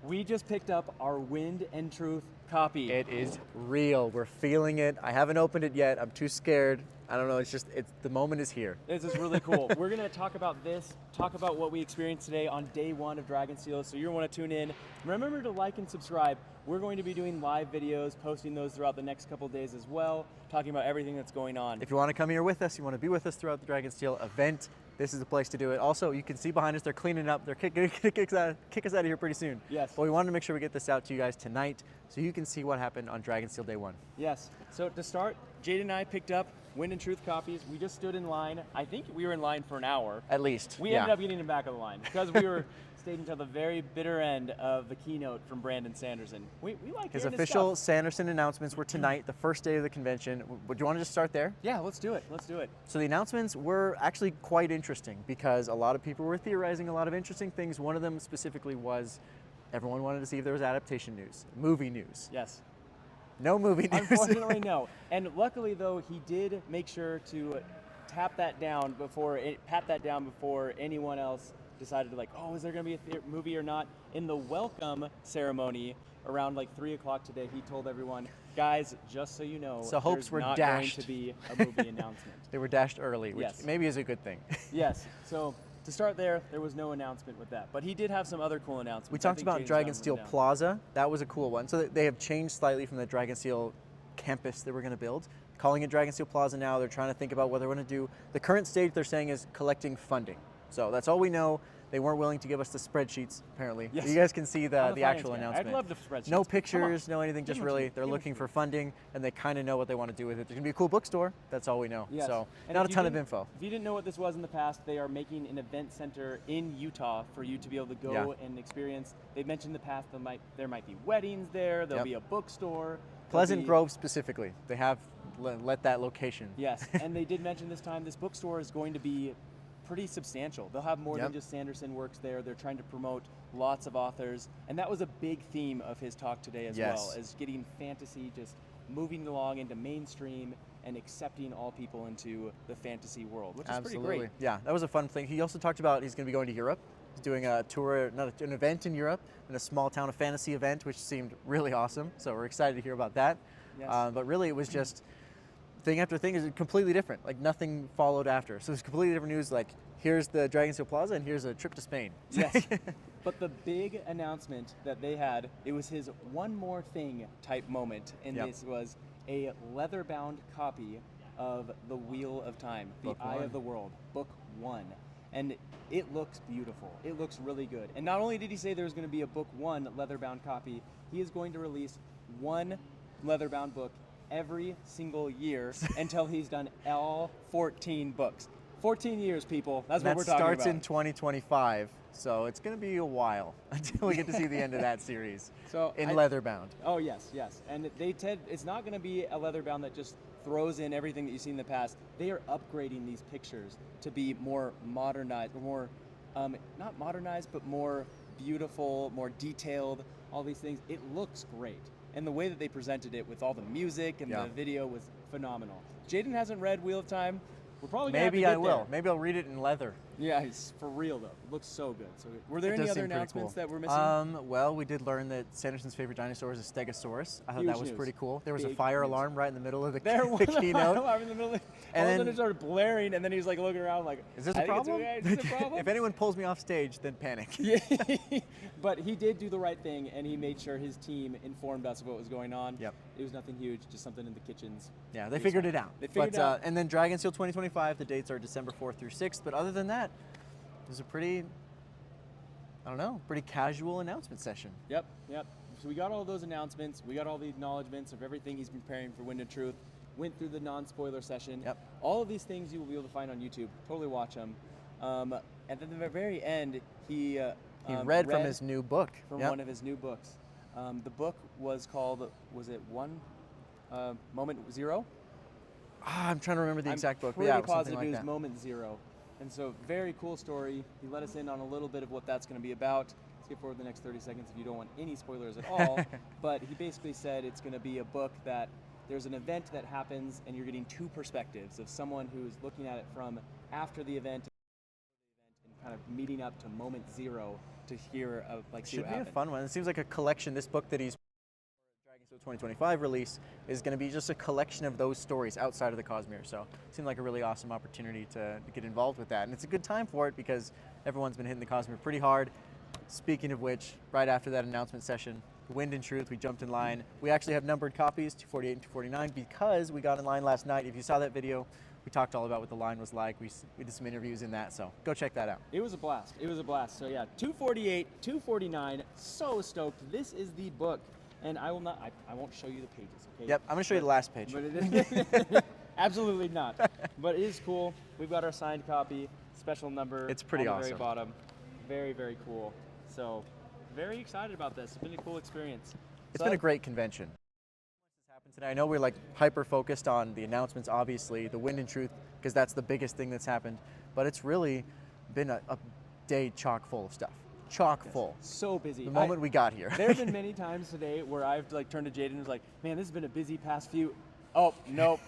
We just picked up our Wind and Truth copy. It is real. We're feeling it. I haven't opened it yet. I'm too scared. I don't know. The moment is here. This is really cool. We're going to talk about this, talk about what we experienced today on day 1 of Dragonsteel. So you're going to want to tune in. Remember to like and subscribe. We're going to be doing live videos, posting those throughout the next couple days as well, talking about everything that's going on. If you want to come here with us, you want to be with us throughout the Dragonsteel event, this is the place to do it. Also, you can see behind us, they're cleaning up. They're going to kick us out of here pretty soon. Yes. But we wanted to make sure we get this out to you guys tonight so you can see what happened on Dragonsteel Day 1. Yes. So to start, Jade and I picked up Wind and Truth copies. We just stood in line. I think we were in line for an hour. At least. We ended up getting in back of the line because we were stayed until the very bitter end of the keynote from Brandon Sanderson. We like his hearing official stuff. Sanderson announcements were tonight, the first day of the convention. Would you want to just start there? Yeah, let's do it. Let's do it. So the announcements were actually quite interesting because a lot of people were theorizing a lot of interesting things. One of them specifically was everyone wanted to see if there was adaptation news, movie news. Yes. No movie news. Unfortunately, no. And luckily, though, he did make sure to pat that down before anyone else decided to is there going to be a movie or not? In the welcome ceremony around 3 o'clock today, he told everyone, guys, just so you know, so hopes were not dashed. going to be a movie announcement. They were dashed early, which Yes. maybe is a good thing. Yes. So to start there was no announcement with that. But he did have some other cool announcements. We talked about Dragonsteel Plaza. That was a cool one. So they have changed slightly from the Dragonsteel campus they were going to build. Calling it Dragonsteel Plaza now. They're trying to think about what they're going to do. The current stage they're saying is collecting funding. So that's all we know. They weren't willing to give us the spreadsheets, apparently. Yes. You guys can see the finance actual guy. announcement. I'd love the spreadsheets. No pictures, no anything, just Give 'em to really me. they're Give 'em looking to for me. funding, and they kind of know what they want to do with it. There's going to be a cool bookstore. That's all we know. Yes. So And not if a you ton of didn't- info. If you didn't know what this was in the past, they are making an event center in Utah for you to be able to go and experience. They mentioned in the past there might be weddings there. There'll Yep. be a bookstore. Pleasant Grove specifically. They have let that location. Yes, and they did mention this time this bookstore is going to be pretty substantial. They'll have more than just Sanderson works there. They're trying to promote lots of authors, and that was a big theme of his talk today as well, as getting fantasy just moving along into mainstream and accepting all people into the fantasy world, which is pretty great. Yeah, that was a fun thing. He also talked about he's going to be going to Europe. He's doing a tour, an event in Europe, in a small town of fantasy event, which seemed really awesome. So we're excited to hear about that. Yes. But really, it was just thing after thing is completely different. Nothing followed after. So it's completely different news. Here's the Dragonsteel Plaza, and here's a trip to Spain. Yes. But the big announcement that they had, it was his one more thing type moment, and this was a leather-bound copy of The Wheel of Time, The Eye of the World, Book 1. And it looks beautiful. It looks really good. And not only did he say there's going to be a Book 1 leather-bound copy, he is going to release one leather-bound book every single year until he's done all 14 books. 14 years, people. That's what we're talking about. That starts in 2025, so it's going to be a while until we get to see the end of that series. Leather bound. Oh yes, yes. And it's not going to be a leather bound that just throws in everything that you've seen in the past. They are upgrading these pictures to be more modernized, more not modernized, but more beautiful, more detailed. All these things. It looks great. And the way that they presented it with all the music and the video was phenomenal. Jaden hasn't read Wheel of Time. We're probably gonna Maybe have I to get will. there. Maybe I'll read it in leather. Yeah, it's for real though. It looks so good. So were there It any does other seem pretty announcements cool. that we're missing? Well, we did learn that Sanderson's favorite dinosaur is a Stegosaurus. I thought Huge that was news. pretty cool. There was a Big fire news. alarm right in the middle of the, There was the a fire keynote. alarm in the middle of And all of a then- sudden it started blaring, and then he was looking around Is this I a think problem? Is this a problem? If anyone pulls me off stage, then panic. Yeah, but he did do the right thing, and he made sure his team informed us of what was going on. Yep. It was nothing huge, just something in the kitchens. Yeah, they figured it out. They figured it out. And then Dragonsteel 2025, the dates are December 4th through 6th. But other than that, it was a pretty casual announcement session. Yep. So we got all those announcements. We got all the acknowledgments of everything he's been preparing for Wind and Truth. Went through the non-spoiler session. Yep. All of these things you will be able to find on YouTube. Totally watch them. And then at the very end, he read from his new book. From one of his new books. The book was called, was it Moment Zero? I'm trying to remember the exact book. Pretty But yeah, it was positive something it like was that. Moment Zero. And so very cool story. He let us in on a little bit of what that's going to be about. Skip forward the next 30 seconds if you don't want any spoilers at all. But he basically said it's going to be a book that there's an event that happens and you're getting two perspectives of someone who's looking at it from after the event and kind of meeting up to moment zero to hear like see Should what be a happened. fun one. It seems like a collection. This book that he's Dragonsteel 2025 release is going to be just a collection of those stories outside of the Cosmere. So it seemed like a really awesome opportunity to get involved with that. And it's a good time for it because everyone's been hitting the Cosmere pretty hard. Speaking of which, right after that announcement session, Wind and Truth, we jumped in line. We actually have numbered copies, 248 and 249, because we got in line last night. If you saw that video, we talked all about what the line was like. We did some interviews in that, so go check that out. It was a blast. It was a blast. So yeah, 248, 249. So stoked. This is the book, and I will not. I won't show you the pages. Okay. Yep, I'm gonna show you the last page. But it is absolutely not. But it is cool. We've got our signed copy, special number. It's pretty on the awesome. very bottom. Very, very cool. So very excited about this. It's been a cool experience. It's been a great convention. Today. I know we're like hyper focused on the announcements, obviously, the Wind and Truth, because that's the biggest thing that's happened. But it's really been a day chock full of stuff. Chock full. So busy. The moment we got here. There have been many times today where I've like turned to Jaden and was like, man, this has been a busy past few. Oh, nope.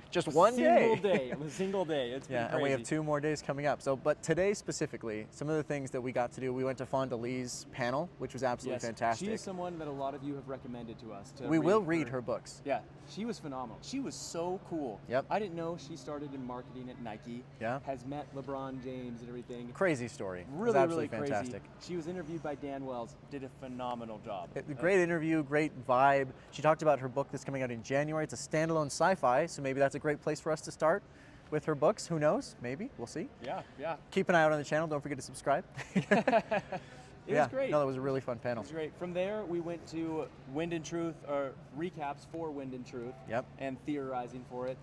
Just one day. It was a single day. It's been yeah, crazy. and we have 2 more days coming up. So, but today specifically, some of the things that we got to do, we went to Fonda Lee's panel, which was absolutely fantastic. She is someone that a lot of you have recommended to us. We will read her books. Yeah, she was phenomenal. She was so cool. Yep. I didn't know she started in marketing at Nike. Yeah. Has met LeBron James and everything. Crazy story. Really, it was absolutely really fantastic. Crazy. She was interviewed by Dan Wells. Did a phenomenal job. Great interview, great vibe. She talked about her book that's coming out in January. It's a standalone sci-fi, so maybe that's a great place for us to start with her books. Who knows? Maybe. We'll see. Yeah. Keep an eye out on the channel. Don't forget to subscribe. It was great. No, that was a really fun panel. It was great. From there, we went to Wind and Truth, or recaps for Wind and Truth. Yep. And theorizing for it.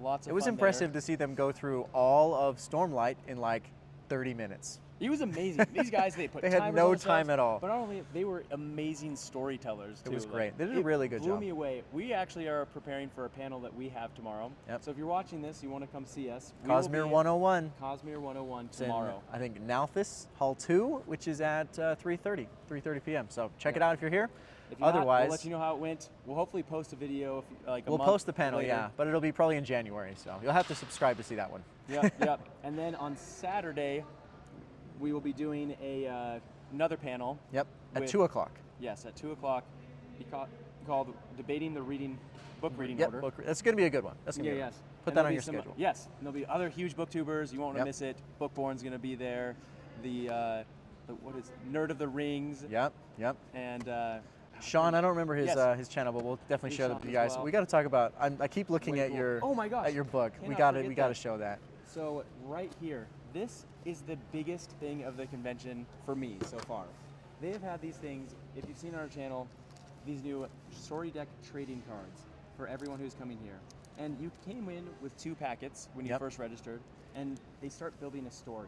Lots of It was fun impressive there. to see them go through all of Stormlight in like 30 minutes. It was amazing. These guys, they put They had timers no on themselves, time at all. But not only, they were amazing storytellers, too. It was Like, great. They did a really good blew job. me away. We actually are preparing for a panel that we have tomorrow. Yep. So if you're watching this, you want to come see us. we will Cosmere be 101. at Cosmere 101 It's in, tomorrow. I think Nalthis Hall 2, which is at 3:30 p.m. So check it Yeah. out if you're here. If you're not, Otherwise, we'll let you know how it went. We'll hopefully post a video like a we'll month post the panel, later. yeah, but it'll be probably in January, so you'll have to subscribe to see that one. Yep. And then on Saturday, we will be doing another panel. Yep, at with- 2 o'clock. Yes, at 2 o'clock. Called Debating the Book Reading Yep, Order. that's going to be a good one. That's going to be a good Yes. one. Put And that there'll on be your some- schedule. Yes, and there'll be other huge booktubers. You won't want to Yep. miss it. Bookborn's going to be there. The what is Nerd of the Rings. Yep. And Sean, I don't remember his Yes. his channel, but we'll definitely Hey, share that Sean with you as guys. well. We got to talk about. I keep looking Way at cool. your Oh my gosh. at your book. We Cannot got to forget that. show that. So right here, this is the biggest thing of the convention for me so far. They have had these things, if you've seen on our channel, these new story deck trading cards for everyone who's coming here. And you came in with 2 packets when you Yep. first registered, and they start building a story.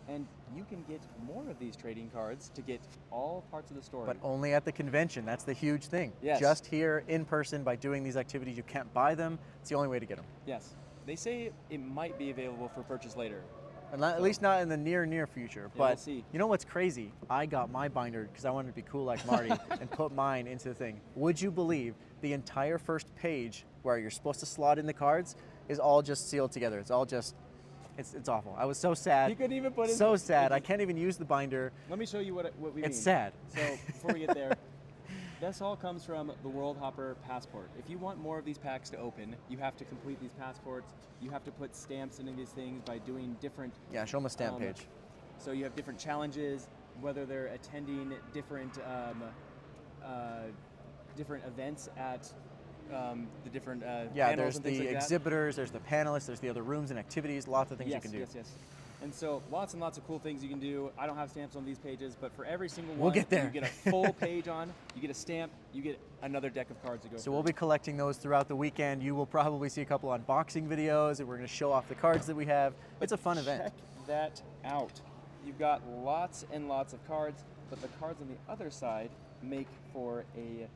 And you can get more of these trading cards to get all parts of the story. But only at the convention. That's the huge thing. Yes. Just here in person by doing these activities. You can't buy them. It's the only way to get them. Yes. They say it might be available for purchase later. And at least not in the near future. we'll But see. you know what's crazy? I got my binder because I wanted to be cool like Marty and put mine into the thing. Would you believe the entire first page where you're supposed to slot in the cards is all just sealed together? It's all just, it's awful. I was so sad. You couldn't even put in. So sad. I can't even use the binder. Let me show you what we mean. It's sad. So before we get there, this all comes from the World Hopper Passport. If you want more of these packs to open, you have to complete these passports. You have to put stamps into these things by doing different. Yeah, show them a stamp page. So you have different challenges, whether they're attending different different events at the different Yeah, panels there's and things the like that. exhibitors, there's the panelists, there's the other rooms and activities, lots of things you can do. Yes. And so lots and lots of cool things you can do. I don't have stamps on these pages, but for every single We'll one, get there. you get a full page on, you get a stamp, you get another deck of cards to go So through. we'll be collecting those throughout the weekend. You will probably see a couple unboxing videos, and we're going to show off the cards that we have. It's a fun event. Check that out. You've got lots and lots of cards, but the cards on the other side make for a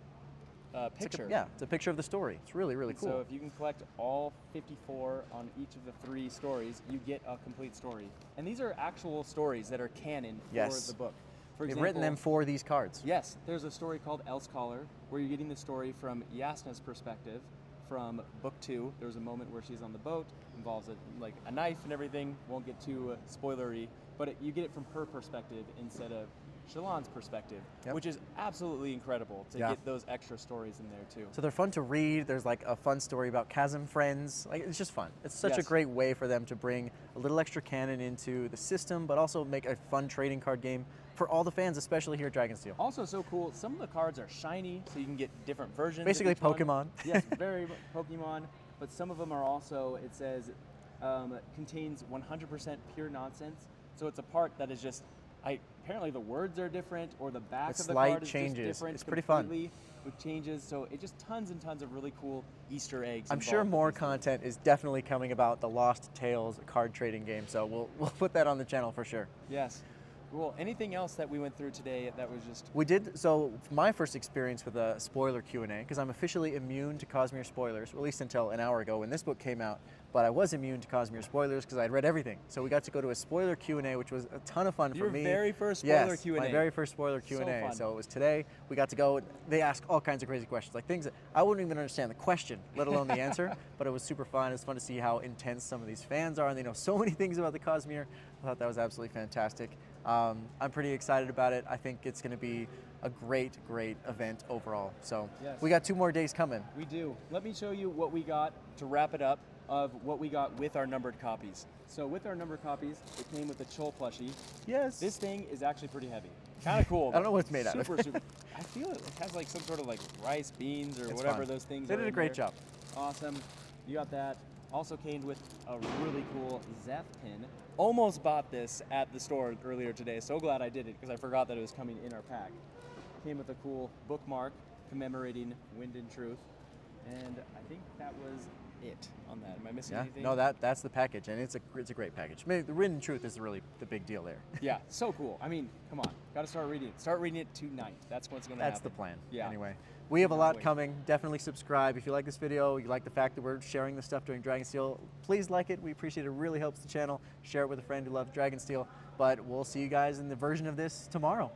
picture. It's a picture of the story. It's really, really cool. So if you can collect all 54 on each of the 3 stories, you get a complete story. And these are actual stories that are canon Yes. for the book. For They've example, written them for these cards. Yes, there's a story called Elsecaller, where you're getting the story from Yasna's perspective from book 2. There was a moment where she's on the boat, involves a knife and everything. Won't get too spoilery, but you get it from her perspective instead of Shallan's perspective, which is absolutely incredible to get those extra stories in there too. So they're fun to read. There's like a fun story about chasm friends. Like, it's just fun. It's such a great way for them to bring a little extra canon into the system, but also make a fun trading card game for all the fans, especially here at Dragonsteel. Also so cool, some of the cards are shiny, so you can get different versions. Basically of each Pokemon. One. Yes, very Pokemon, but some of them are also, it says, contains 100% pure nonsense. So it's a part that is just, apparently the words are different, or the back of the card is just different. It's pretty fun. With changes, so it just tons and tons of really cool Easter eggs. I'm sure more content is definitely coming about the Lost Tales card trading game, so we'll put that on the channel for sure. Yes. Cool. Anything else that we went through today that was just... We did, so my first experience with a spoiler Q&A, because I'm officially immune to Cosmere spoilers, or at least until an hour ago when this book came out, but I was immune to Cosmere spoilers because I had read everything. So we got to go to a spoiler Q&A, which was a ton of fun for me. Your very first spoiler yes, Q&A. My very first spoiler Q&A. So so it was today. We got to go, they asked all kinds of crazy questions, like things that I wouldn't even understand the question, let alone the answer, but it was super fun. It was fun to see how intense some of these fans are, and they know so many things about the Cosmere. I thought that was absolutely fantastic. I'm pretty excited about it. I think it's going to be a great, great event overall. So we got 2 more days coming. We do. Let me show you what we got to wrap it up of what we got with our numbered copies. So with our numbered copies, it came with the Chol plushie. Yes. This thing is actually pretty heavy. Kind of cool. I don't know what it's made out of. Super. I feel it has like some sort of like rice, beans, or whatever those things are. They did a great job. Awesome. You got that. Also came with a really cool Zeph pin. Almost bought this at the store earlier today. So glad I did it because I forgot that it was coming in our pack. Came with a cool bookmark commemorating Wind and Truth. And I think that was it on that. Am I missing anything? No, that's the package, and it's a great package. Maybe the Wind and Truth is really the big deal there. Yeah, so cool. I mean, come on, got to start reading it. Start reading it tonight. That's what's going to happen. That's the plan. Yeah. Anyway, we have a lot coming. Definitely subscribe if you like this video. You like the fact that we're sharing this stuff during Dragonsteel. Please like it. We appreciate it. It really helps the channel. Share it with a friend who loves Dragonsteel. But we'll see you guys in the version of this tomorrow.